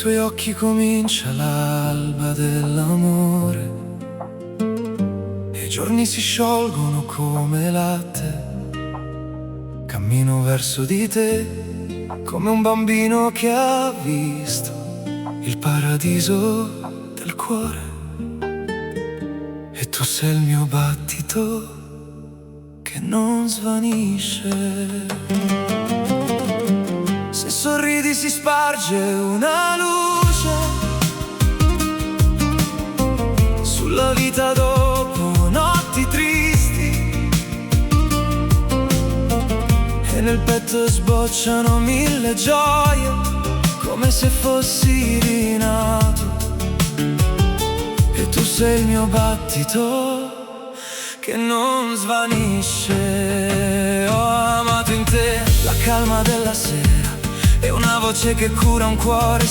tuoi occhi comincia l'alba dell'amore e i giorni si sciolgono come latte. Cammino verso di te come un bambino che ha visto il paradiso del cuore. E tu sei il mio battito che non svanisce. Se sorridi si sparge una luce sulla vita dopo notti tristi, e nel petto sbocciano mille gioie come se fossi rinato. E tu sei il mio battito che non svanisce. Ho amato in te la calma della sera e una voce che cura un cuore